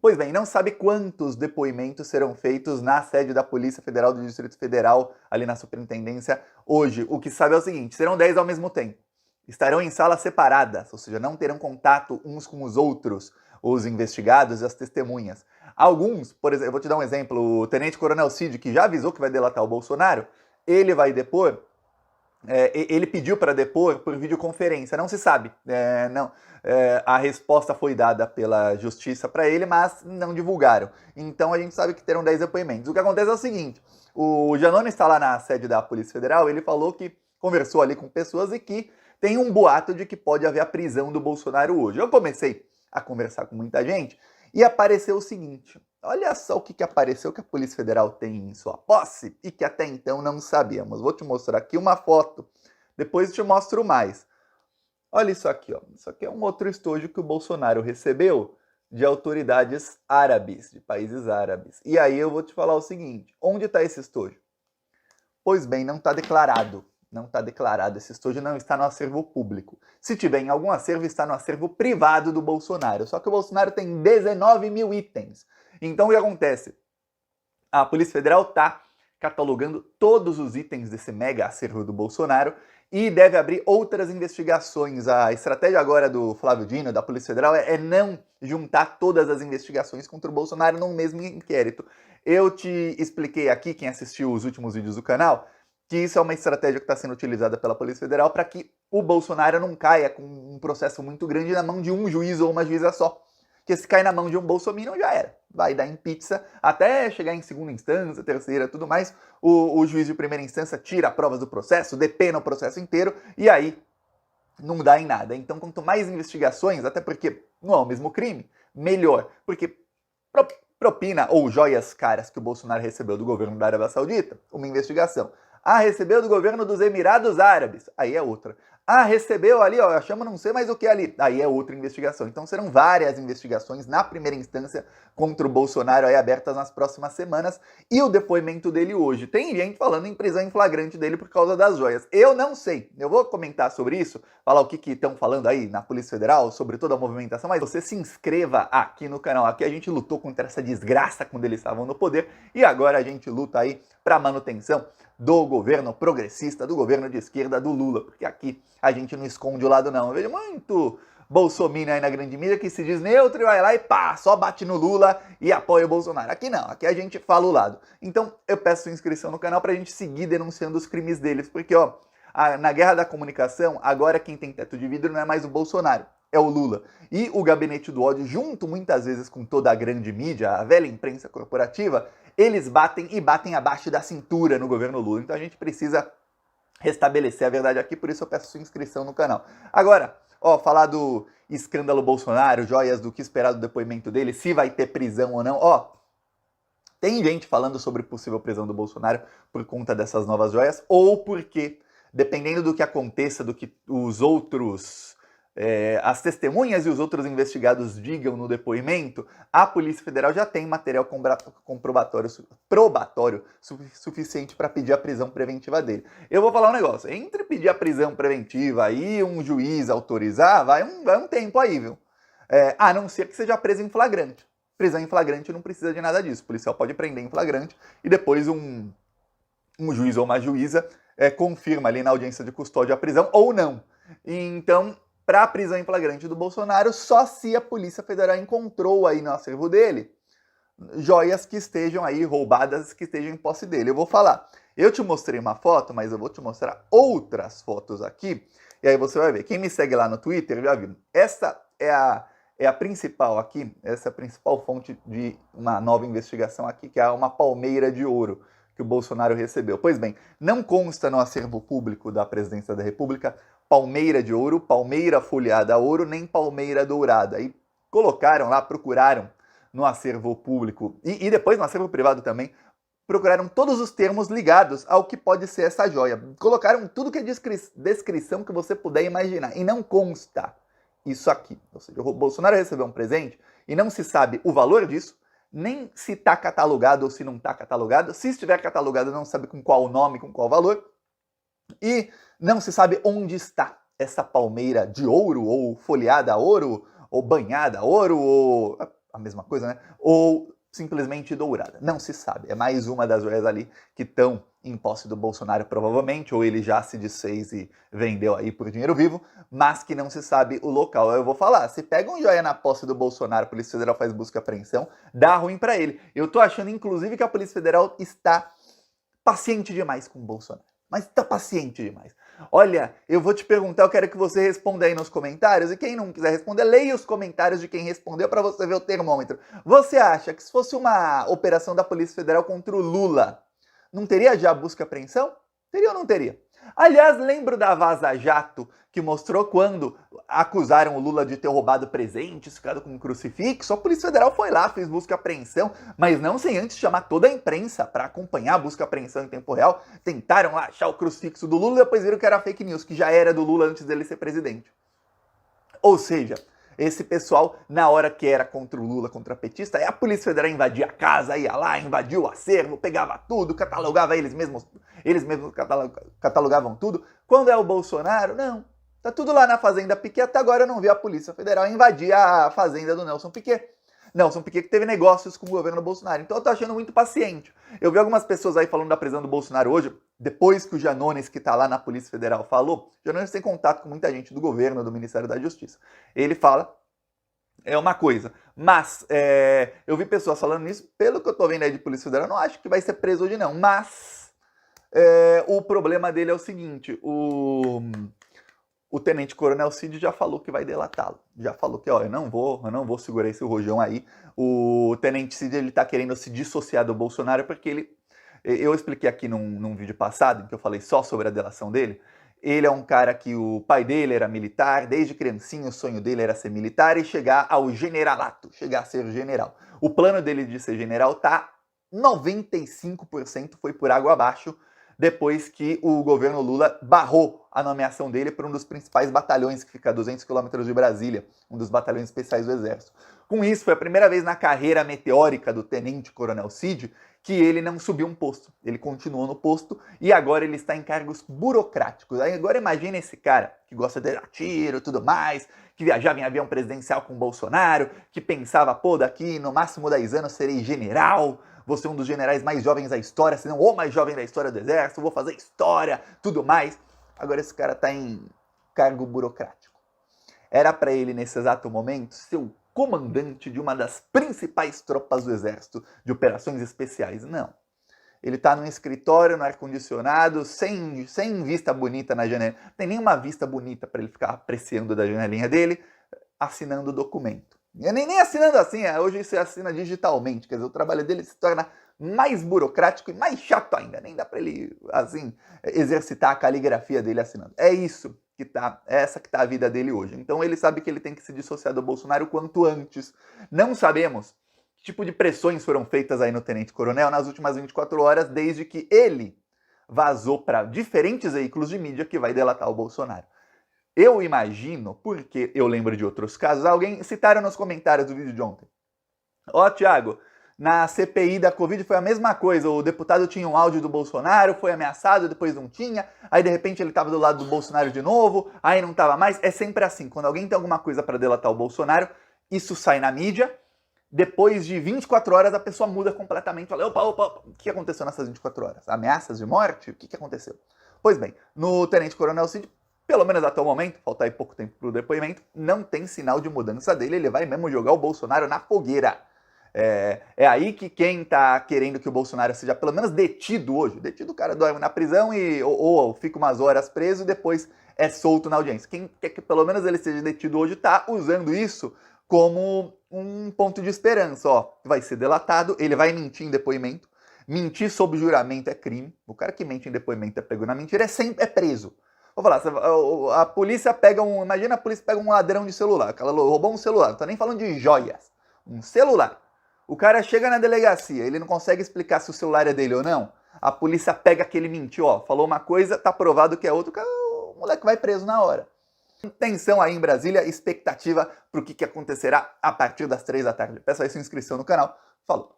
Pois bem, não sabe quantos depoimentos serão feitos na sede da Polícia Federal do Distrito Federal, ali na superintendência, hoje. O que sabe é o seguinte, serão 10 ao mesmo tempo. Estarão em salas separadas, ou seja, não terão contato uns com os outros, os investigados e as testemunhas. Alguns, por exemplo, eu vou te dar um exemplo, o Tenente Coronel Cid, que já avisou que vai delatar o Bolsonaro, ele vai depor, ele pediu para depor por videoconferência, não se sabe, a resposta foi dada pela justiça para ele, mas não divulgaram. Então a gente sabe que terão 10 depoimentos. O que acontece é o seguinte, o Janone está lá na sede da Polícia Federal, ele falou que conversou ali com pessoas e que tem um boato de que pode haver a prisão do Bolsonaro hoje. Eu comecei a conversar com muita gente e apareceu o seguinte, olha só o que apareceu que a Polícia Federal tem em sua posse e que até então não sabíamos. Vou te mostrar aqui uma foto, depois te mostro mais. Olha isso aqui, ó. Isso aqui é um outro estojo que o Bolsonaro recebeu de autoridades árabes, de países árabes. E aí eu vou te falar o seguinte, onde está esse estojo? Pois bem, não está declarado. Não está declarado, esse estojo não está no acervo público. Se tiver em algum acervo, está no acervo privado do Bolsonaro. Só que o Bolsonaro tem 19 mil itens. Então o que acontece? A Polícia Federal está catalogando todos os itens desse mega acervo do Bolsonaro e deve abrir outras investigações. A estratégia agora do Flávio Dino, da Polícia Federal, é não juntar todas as investigações contra o Bolsonaro num mesmo inquérito. Eu te expliquei aqui, quem assistiu os últimos vídeos do canal, que isso é uma estratégia que está sendo utilizada pela Polícia Federal para que o Bolsonaro não caia com um processo muito grande na mão de um juiz ou uma juíza só. Porque se cai na mão de um bolsominion, já era. Vai dar em pizza, até chegar em segunda instância, terceira, tudo mais. O juiz de primeira instância tira provas do processo, depena o processo inteiro, e aí não dá em nada. Então, quanto mais investigações, até porque não é o mesmo crime, melhor. Porque propina ou joias caras que o Bolsonaro recebeu do governo da Arábia Saudita, uma investigação. Ah, recebeu do governo dos Emirados Árabes, aí é outra. Ah, recebeu ali, ó, chama não sei mais o que ali, aí é outra investigação. Então serão várias investigações na primeira instância contra o Bolsonaro aí abertas nas próximas semanas. E o depoimento dele hoje, tem gente falando em prisão em flagrante dele por causa das joias. Eu não sei, eu vou comentar sobre isso, falar o que estão falando aí na Polícia Federal, sobre toda a movimentação, mas você se inscreva aqui no canal. Aqui a gente lutou contra essa desgraça quando eles estavam no poder e agora a gente luta aí para manutenção do governo progressista, do governo de esquerda, do Lula, porque aqui a gente não esconde o lado não. Eu vejo muito bolsominion aí na grande mídia que se diz neutro e vai lá e pá, só bate no Lula e apoia o Bolsonaro. Aqui não, aqui a gente fala o lado. Então eu peço sua inscrição no canal pra gente seguir denunciando os crimes deles, porque ó, na guerra da comunicação, agora quem tem teto de vidro não é mais o Bolsonaro, é o Lula. E o gabinete do ódio, junto muitas vezes com toda a grande mídia, a velha imprensa corporativa, eles batem e batem abaixo da cintura no governo Lula. Então a gente precisa restabelecer a verdade aqui, por isso eu peço sua inscrição no canal. Agora, ó, falar do escândalo Bolsonaro, joias do que esperar do depoimento dele, se vai ter prisão ou não, ó, tem gente falando sobre possível prisão do Bolsonaro por conta dessas novas joias, ou porque, dependendo do que aconteça, do que os outros as testemunhas e os outros investigados digam no depoimento, a Polícia Federal já tem material probatório suficiente para pedir a prisão preventiva dele. Eu vou falar um negócio, entre pedir a prisão preventiva e um juiz autorizar, vai um tempo aí, viu? A não ser que seja preso em flagrante. Prisão em flagrante não precisa de nada disso. O policial pode prender em flagrante e depois um juiz ou uma juíza confirma ali na audiência de custódia a prisão ou não. Então, para a prisão em flagrante do Bolsonaro, só se a Polícia Federal encontrou aí no acervo dele joias que estejam aí roubadas, que estejam em posse dele. Eu vou falar, eu te mostrei uma foto, mas eu vou te mostrar outras fotos aqui, e aí você vai ver. Quem me segue lá no Twitter já viu. Essa é a principal aqui, essa é a principal fonte de uma nova investigação aqui, que é uma palmeira de ouro que o Bolsonaro recebeu. Pois bem, não consta no acervo público da Presidência da República palmeira de ouro, palmeira folheada a ouro, nem palmeira dourada. E colocaram lá, procuraram no acervo público e depois no acervo privado também, procuraram todos os termos ligados ao que pode ser essa joia. Colocaram tudo que é descrição que você puder imaginar. E não consta isso aqui. Ou seja, o Bolsonaro recebeu um presente e não se sabe o valor disso, nem se está catalogado ou se não está catalogado. Se estiver catalogado, não sabe com qual nome, com qual valor. E não se sabe onde está essa palmeira de ouro, ou folheada a ouro, ou banhada a ouro, ou a mesma coisa, né? Ou simplesmente dourada. Não se sabe. É mais uma das joias ali que estão em posse do Bolsonaro, provavelmente, ou ele já se desfez e vendeu aí por dinheiro vivo, mas que não se sabe o local. Eu vou falar, se pega um joia na posse do Bolsonaro, a Polícia Federal faz busca e apreensão, dá ruim para ele. Eu tô achando, inclusive, que a Polícia Federal está paciente demais com o Bolsonaro. Mas tá paciente demais. Olha, eu vou te perguntar, eu quero que você responda aí nos comentários, e quem não quiser responder, leia os comentários de quem respondeu para você ver o termômetro. Você acha que se fosse uma operação da Polícia Federal contra o Lula, não teria já busca e apreensão? Teria ou não teria? Aliás, lembro da Vaza Jato, que mostrou quando acusaram o Lula de ter roubado presentes, ficado com um crucifixo, a Polícia Federal foi lá, fez busca e apreensão, mas não sem antes chamar toda a imprensa para acompanhar a busca e apreensão em tempo real. Tentaram lá achar o crucifixo do Lula e depois viram que era fake news, que já era do Lula antes dele ser presidente. Ou seja, esse pessoal, na hora que era contra o Lula, contra a petista, a Polícia Federal invadia a casa, ia lá, invadia o acervo, pegava tudo, catalogava eles mesmos catalogavam tudo. Quando é o Bolsonaro, não. Tá tudo lá na Fazenda Piquet, até agora eu não vi a Polícia Federal invadir a fazenda do Nelson Piquet. Nelson Piquet que teve negócios com o governo Bolsonaro. Então eu tô achando muito paciente. Eu vi algumas pessoas aí falando da prisão do Bolsonaro hoje, depois que o Janones, que tá lá na Polícia Federal, falou. Janones tem contato com muita gente do governo, do Ministério da Justiça. Ele fala, é uma coisa. Mas eu vi pessoas falando isso, pelo que eu tô vendo aí de Polícia Federal, eu não acho que vai ser preso hoje não. Mas o problema dele é o seguinte, o Tenente Coronel Cid já falou que vai delatá-lo. Já falou que, ó, eu não vou segurar esse rojão aí. O Tenente Cid, ele tá querendo se dissociar do Bolsonaro porque eu expliquei aqui num vídeo passado, em que eu falei só sobre a delação dele. Ele é um cara que o pai dele era militar, desde criancinha o sonho dele era ser militar e chegar ao generalato, chegar a ser general. O plano dele de ser general tá 95% foi por água abaixo, depois que o governo Lula barrou a nomeação dele para um dos principais batalhões que fica a 200 quilômetros de Brasília, um dos batalhões especiais do Exército. Com isso, foi a primeira vez na carreira meteórica do Tenente Coronel Cid que ele não subiu um posto. Ele continuou no posto e agora ele está em cargos burocráticos. Aí agora imagina esse cara que gosta de dar tiro e tudo mais, que viajava em avião presidencial com o Bolsonaro, que pensava, pô, daqui no máximo 10 anos serei general, vou ser um dos generais mais jovens da história, se não o mais jovem da história do Exército, vou fazer história, tudo mais. Agora esse cara está em cargo burocrático. Era para ele, nesse exato momento, ser o comandante de uma das principais tropas do Exército de operações especiais. Não. Ele está num escritório, no ar-condicionado, sem vista bonita na janela. Não tem nenhuma vista bonita para ele ficar apreciando da janelinha dele, assinando o documento. E nem assinando assim, hoje você assina digitalmente, quer dizer, o trabalho dele se torna mais burocrático e mais chato ainda. Nem dá para ele, assim, exercitar a caligrafia dele assinando. É isso que tá, é essa que tá a vida dele hoje. Então ele sabe que ele tem que se dissociar do Bolsonaro o quanto antes. Não sabemos que tipo de pressões foram feitas aí no Tenente Coronel nas últimas 24 horas, desde que ele vazou para diferentes veículos de mídia que vai delatar o Bolsonaro. Eu imagino, porque eu lembro de outros casos, alguém citaram nos comentários do vídeo de ontem. Ó, Thiago, na CPI da Covid foi a mesma coisa, o deputado tinha um áudio do Bolsonaro, foi ameaçado, depois não tinha, aí de repente ele estava do lado do Bolsonaro de novo, aí não estava mais. É sempre assim, quando alguém tem alguma coisa para delatar o Bolsonaro, isso sai na mídia, depois de 24 horas a pessoa muda completamente, fala, opa, o que aconteceu nessas 24 horas? Ameaças de morte? O que aconteceu? Pois bem, no Tenente Coronel Cid, pelo menos até o momento, falta aí pouco tempo para o depoimento, não tem sinal de mudança dele, ele vai mesmo jogar o Bolsonaro na fogueira. É aí que quem tá querendo que o Bolsonaro seja pelo menos detido hoje, detido o cara dorme na prisão ou fica umas horas preso e depois é solto na audiência. Quem quer que pelo menos ele seja detido hoje tá usando isso como um ponto de esperança, ó, vai ser delatado, ele vai mentir em depoimento, mentir sob juramento é crime, o cara que mente em depoimento é pego na mentira, é preso. Vou falar, a polícia pega imagina a polícia pega um ladrão de celular, ela roubou um celular, não tô nem falando de joias, um celular. O cara chega na delegacia, ele não consegue explicar se o celular é dele ou não. A polícia pega aquele mentiu, ó, falou uma coisa, tá provado que é outro, o moleque vai preso na hora. Tensão aí em Brasília, expectativa pro que acontecerá a partir das 3 da tarde. Peço aí sua inscrição no canal. Falou!